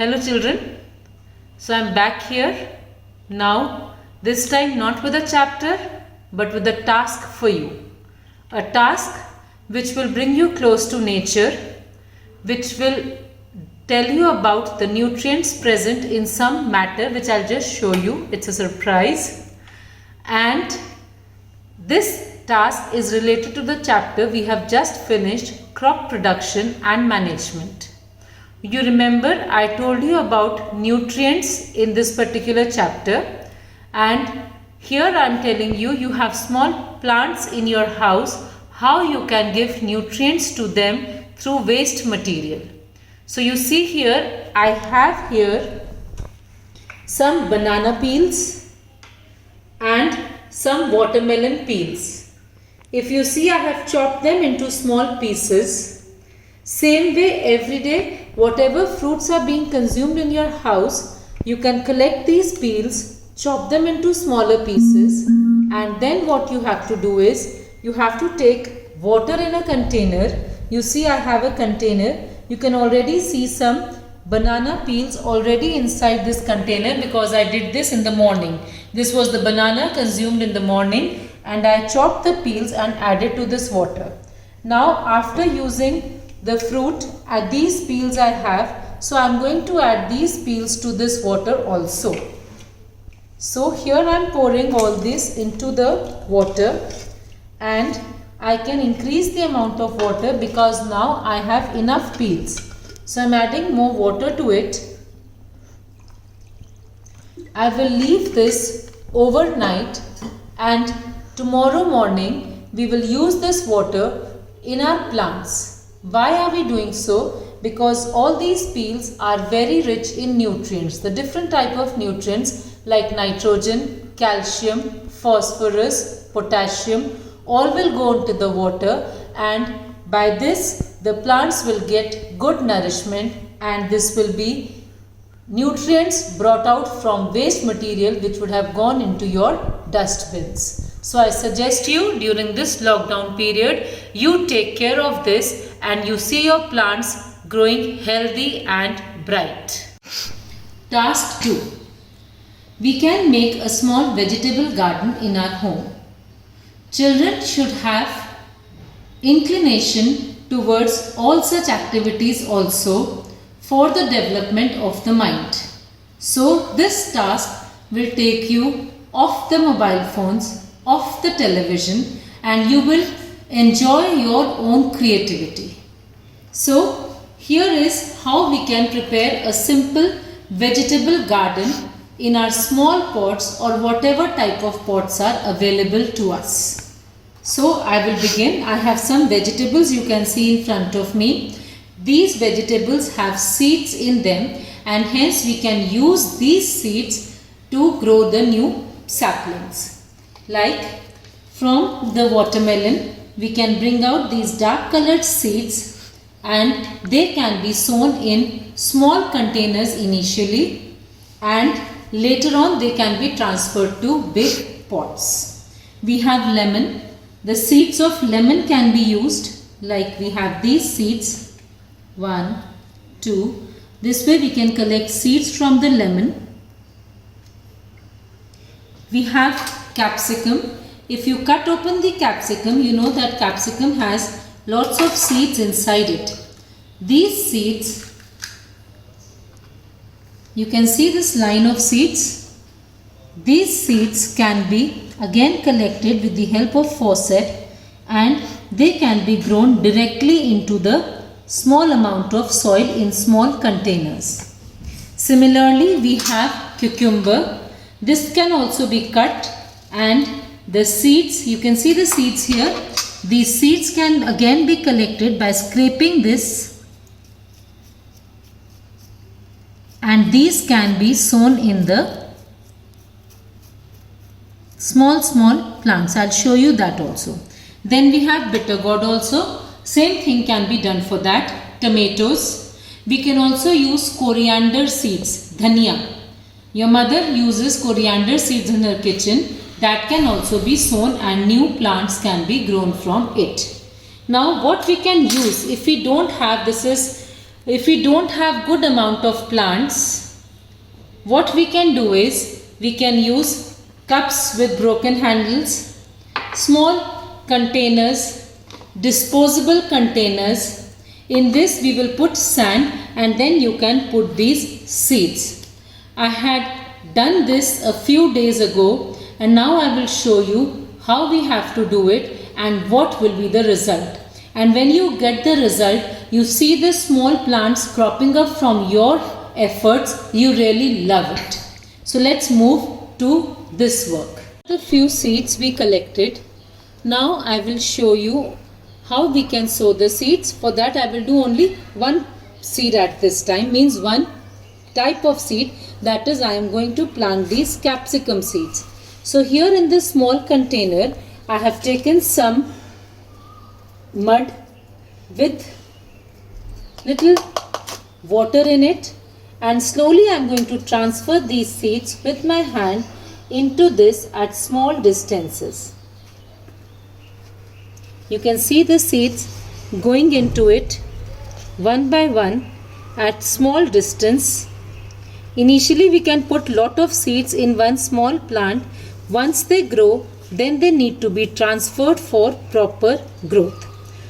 Hello children, so I am back here now, this time not with a chapter but with a task for you. A task which will bring you close to nature, which will tell you about the nutrients present in some matter which I'll just show you. It's a surprise. And this task is related to the chapter we have just finished, crop production and management. You remember I told you about nutrients in this particular chapter, and here I am telling you, you have small plants in your house, how you can give nutrients to them through waste material. So you see here, I have here some banana peels and some watermelon peels. If you see, I have chopped them into small pieces. Same way every day, whatever fruits are being consumed in your house, you can collect these peels, chop them into smaller pieces, and then what you have to do is, you have to take water in a container. You see I have a container. You can already see some banana peels already inside this container because I did this in the morning. This was the banana consumed in the morning and I chopped the peels and added to this water. Now after using the fruit, these peels I have, so I am going to add these peels to this water also. So here I am pouring all this into the water and I can increase the amount of water because now I have enough peels. So I am adding more water to it. I will leave this overnight and tomorrow morning we will use this water in our plants. Why are we doing so? Because all these peels are very rich in nutrients. The different type of nutrients like nitrogen, calcium, phosphorus, potassium, all will go into the water, and by this the plants will get good nourishment, and this will be nutrients brought out from waste material which would have gone into your dustbins. So I suggest you during this lockdown period, you take care of this and you see your plants growing healthy and bright. Task 2. We can make a small vegetable garden in our home. Children should have inclination towards all such activities also for the development of the mind. So this task will take you off the mobile phones, off the television, and you will enjoy your own creativity. So here is how we can prepare a simple vegetable garden in our small pots or whatever type of pots are available to us. So I will begin. I have some vegetables you can see in front of me. These vegetables have seeds in them and hence we can use these seeds to grow the new saplings. Like from the watermelon, we can bring out these dark colored seeds and they can be sown in small containers initially, and later on they can be transferred to big pots. We have lemon. The seeds of lemon can be used, like we have these seeds, 1, 2. This way we can collect seeds from the lemon. We have capsicum. If you cut open the capsicum, you know that capsicum has lots of seeds inside it. These seeds, you can see this line of seeds. These seeds can be again collected with the help of faucet and they can be grown directly into the small amount of soil in small containers. Similarly, we have cucumber. This can also be cut, and the seeds, you can see the seeds here. These seeds can again be collected by scraping this, and these can be sown in the small plants. I'll show you that also. Then we have bitter gourd also. Same thing can be done for that. Tomatoes. We can also use coriander seeds, dhania. Your mother uses coriander seeds in her kitchen. That can also be sown and new plants can be grown from it. Now what we can use if we don't have, this is If we don't have good amount of plants, what we can do is we can use cups with broken handles, small containers, disposable containers. In this we will put sand and then you can put these seeds. I had done this a few days ago and now I will show you how we have to do it and what will be the result. And when you get the result, you see the small plants cropping up from your efforts, you really love it. So let's move to this work. The few seeds we collected. Now I will show you how we can sow the seeds. For that I will do only one seed at this time, means one type of seed, that is I am going to plant these capsicum seeds. So here in this small container I have taken some mud with little water in it and slowly I am going to transfer these seeds with my hand into this at small distances. You can see the seeds going into it one by one at small distance. Initially we can put lot of seeds in one small plant. Once they grow, then they need to be transferred for proper growth.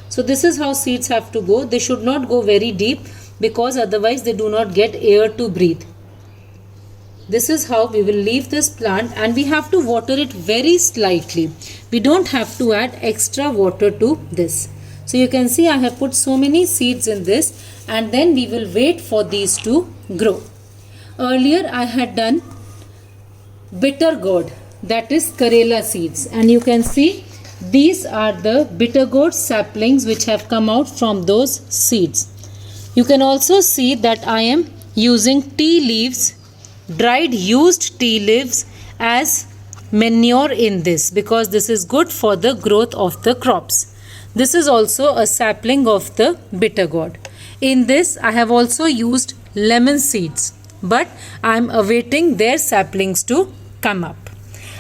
So this is how seeds have to go. They should not go very deep because otherwise they do not get air to breathe. This is how we will leave this plant and we have to water it very slightly. We don't have to add extra water to this. So you can see I have put so many seeds in this and then we will wait for these to grow. Earlier I had done bitter gourd, that is Karela seeds, and you can see these are the bitter gourd saplings which have come out from those seeds. You can also see that I am using tea leaves, dried used tea leaves as manure in this because this is good for the growth of the crops. This is also a sapling of the bitter gourd. In this I have also used lemon seeds, but I am awaiting their saplings to come up.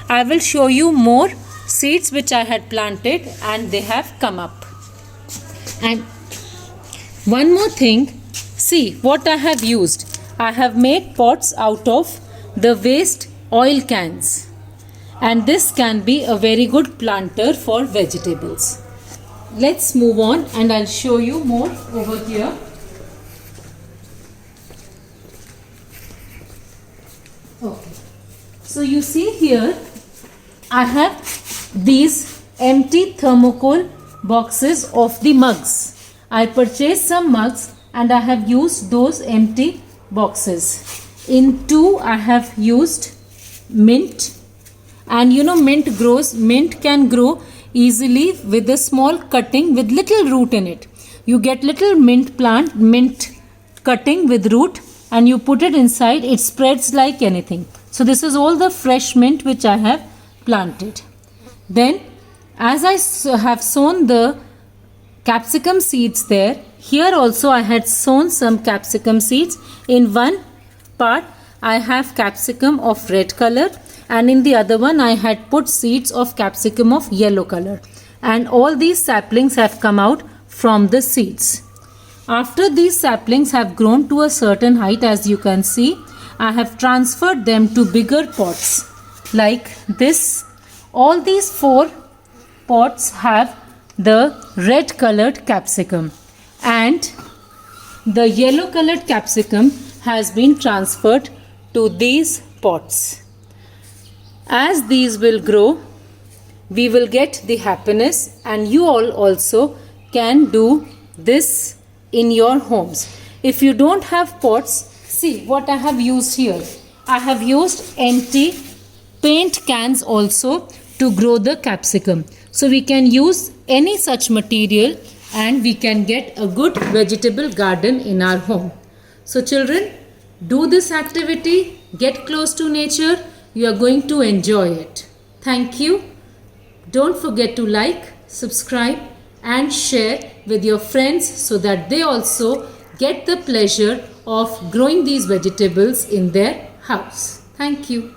I will show you more seeds which I had planted and they have come up. And one more thing, see what I have used. I have made pots out of the waste oil cans and this can be a very good planter for vegetables. Let's move on and I'll show you more over here. Okay. So you see here I have these empty thermocol boxes of the mugs. I purchased some mugs and I have used those empty boxes. In two I have used mint, and you know mint can grow easily with a small cutting with little root in it. You get little mint cutting with root and you put it inside, it spreads like anything. So this is all the fresh mint which I have planted. Then as I have sown the capsicum seeds there, here also I had sown some capsicum seeds. In one part I have capsicum of red color and in the other one I had put seeds of capsicum of yellow color, and all these saplings have come out from the seeds. After these saplings have grown to a certain height, as you can see, I have transferred them to bigger pots like this. All these 4 pots have the red colored capsicum and the yellow colored capsicum has been transferred to these pots. As these will grow, we will get the happiness, and you all also can do this in your homes. If you don't have pots, see what I have used here. I have used empty paint cans also to grow the capsicum. So we can use any such material and we can get a good vegetable garden in our home. So children, do this activity, get close to nature. You are going to enjoy it. Thank you. Don't forget to like, subscribe and share with your friends so that they also get the pleasure of growing these vegetables in their house. Thank you.